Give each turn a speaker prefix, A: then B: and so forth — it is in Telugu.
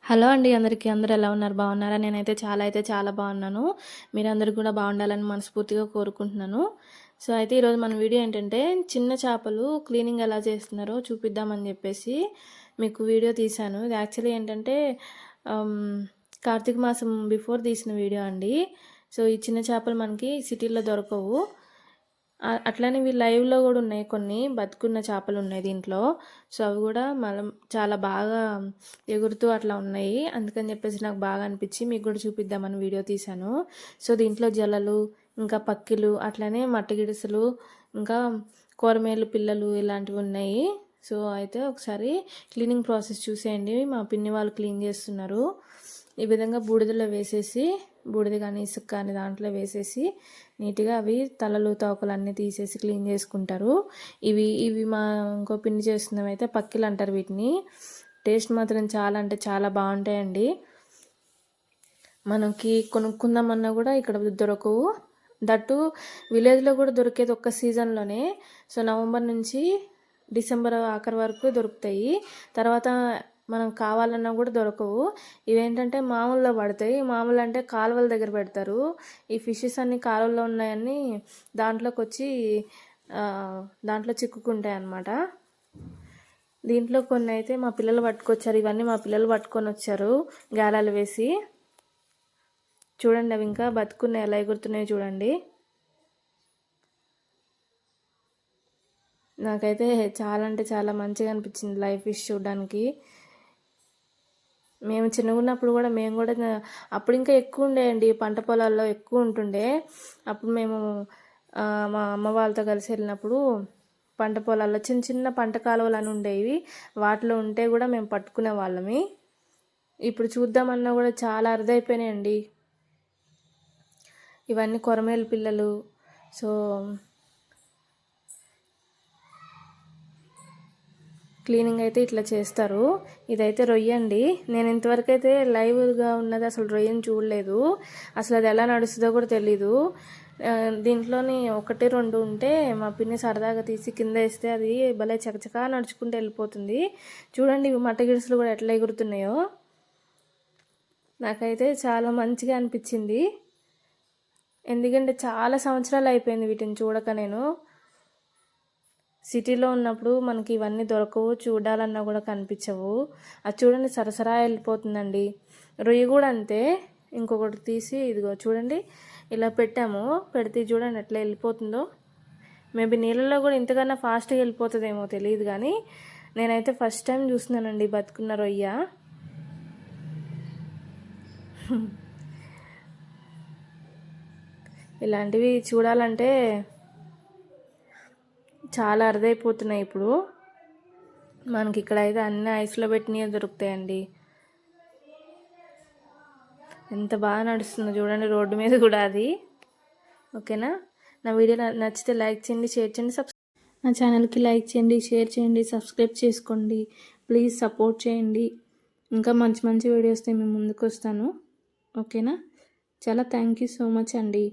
A: హలో అండి అందరికీ. అందరూ ఎలా ఉన్నారు? బాగున్నారా? నేనైతే చాలా బాగున్నాను. మీరందరూ కూడా బాగుండాలని మనస్ఫూర్తిగా కోరుకుంటున్నాను. సో, అయితే ఈరోజు మన వీడియో ఏంటంటే, చిన్న చేపలు క్లీనింగ్ ఎలా చేస్తున్నారో చూపిద్దామని చెప్పేసి మీకు వీడియో తీశాను. ఇది యాక్చువల్లీ ఏంటంటే ఆహ్, కార్తీక మాసం బిఫోర్ తీసిన వీడియో అండి. సో, ఈ చిన్న చేపలు మనకి సిటీలో దొరకవు. అట్లనే ఇవి లైవ్‌లో గూడా ఉన్నాయి, కొన్ని బతుకున్న చేపలున్నాయి దీంట్లో. సో, అవి గూడా చాలా బాగా ఎగురుతూ అట్లా ఉన్నాయి. అందుకని జెప్పేసి నాకు బాగా అనిపిచ్చి మీకు గూడా చూపిద్దామని వీడియో తీశాను. సో, దీంట్లో జలలు, ఇంకా పక్కిలు, అట్లనే మట్టగిడుసులు, ఇంకా కొరమేలు పిల్లలు ఇలాంటివున్నాయి. సో, అయితే ఒకసారి క్లీనింగ్ ప్రాసెస్ చూసేయండి. మా పిన్ని వాళ్ళు క్లీన్ జేస్తున్నారు. ఈ విధంగా బూడిదలో వేసేసి, బూడిద కానీ ఇసుక కానీ దాంట్లో వేసేసి నీట్గా అవి తలలు తోకలు అన్నీ తీసేసి క్లీన్ చేసుకుంటారు. ఇవి ఇవి మా ఇంకో పిన్ని చేస్తున్నవి అయితే పక్కిలు అంటారు వీటిని. టేస్ట్ మాత్రం చాలా అంటే చాలా బాగుంటాయండి. మనకి కొనుక్కుందామన్నా కూడా ఇక్కడ దొరకవు. దట్టు విలేజ్లో కూడా దొరికేది ఒక్క సీజన్లోనే. సో, నవంబర్ నుంచి డిసెంబర్ ఆఖరి వరకు దొరుకుతాయి. తర్వాత మనం కావాలన్నా కూడా దొరకవు. ఇవేంటంటే మామూలులో పడతాయి. మామూలు అంటే కాలువల దగ్గర పెడతారు. ఈ ఫిషెస్ అన్నీ కాలువలో ఉన్నాయని దాంట్లోకి వచ్చి దాంట్లో చిక్కుకుంటాయి అన్నమాట. దీంట్లో కొన్ని అయితే మా పిల్లలు పట్టుకొచ్చారు. ఇవన్నీ మా పిల్లలు పట్టుకొని వచ్చారు గాలాలు వేసి. చూడండి అవి ఇంకా బతుకున్నాయి, ఎలా ఎగురుతున్నాయో చూడండి. నాకైతే చాలా అంటే చాలా మంచిగా అనిపించింది లైవ్ ఫిష్ చూడడానికి. మేము చిన్నగా ఉన్నప్పుడు కూడా మేము కూడా అప్పుడు ఇంకా ఎక్కువ ఉండేయండి, పంట పొలాల్లో ఎక్కువ ఉంటుండే. అప్పుడు మేము మా అమ్మ వాళ్ళతో కలిసి వెళ్ళినప్పుడు పంట పొలాల్లో చిన్న చిన్న పంట కాలువలు అని ఉండేవి. వాటిలో ఉంటే కూడా మేము పట్టుకునే వాళ్ళమి. ఇప్పుడు చూద్దామన్నా కూడా చాలా అరుదైపోయినాయండి. ఇవన్నీ కొరమేలు పిల్లలు. సో, క్లీనింగ్ అయితే ఇట్లా చేస్తారు. ఇదైతే రొయ్య అండి. నేను ఇంతవరకు అయితే లైవ్గా ఉన్నది అసలు రొయ్యను చూడలేదు. అసలు అది ఎలా నడుస్తుందో కూడా తెలీదు. దీంట్లోని 1, 2 ఉంటే మా పిన్ని సరదాగా తీసి కింద వేస్తే అది భలే చకచకా నడుచుకుంటూ వెళ్ళిపోతుంది. చూడండి ఇవి మట్టగిడుసులు కూడా ఎట్లా ఎగురుతున్నాయో. నాకైతే చాలా మంచిగా అనిపించింది. ఎందుకంటే చాలా సంవత్సరాలు అయిపోయింది వీటిని చూడక నేను. సిటీలో ఉన్నప్పుడు మనకి ఇవన్నీ దొరకవు, చూడాలన్నా కూడా కనిపించవు. అది చూడండి సరసరా వెళ్ళిపోతుందండి. రొయ్య కూడా అంతే. ఇంకొకటి తీసి ఇదిగో చూడండి ఇలా పెట్టాము, పెడితే చూడండి ఎట్లా వెళ్ళిపోతుందో. మేబీ నీళ్ళల్లో కూడా ఇంతకన్నా ఫాస్ట్గా వెళ్ళిపోతుందేమో తెలియదు, కానీ నేనైతే ఫస్ట్ టైం చూస్తున్నానండి బతుకున్న రొయ్య. ఇలాంటివి చూడాలంటే చాలా అరుదైపోతున్నాయి ఇప్పుడు. మనకి ఇక్కడ అయితే అన్ని ఐస్లో పెట్టినవి దొరుకుతాయండి. ఎంత బాగా నడుస్తుందో చూడండి రోడ్డు మీద కూడా అది. ఓకేనా? నా వీడియో నచ్చితే లైక్ చేయండి, షేర్ చేయండి, నా ఛానల్కి లైక్ చేయండి, షేర్ చేయండి, సబ్స్క్రైబ్ చేసుకోండి. ప్లీజ్ సపోర్ట్ చేయండి. ఇంకా మంచి మంచి వీడియోస్తో మేము ముందుకు వస్తాను. ఓకేనా? చాలా థ్యాంక్ యూ సో మచ్ అండి.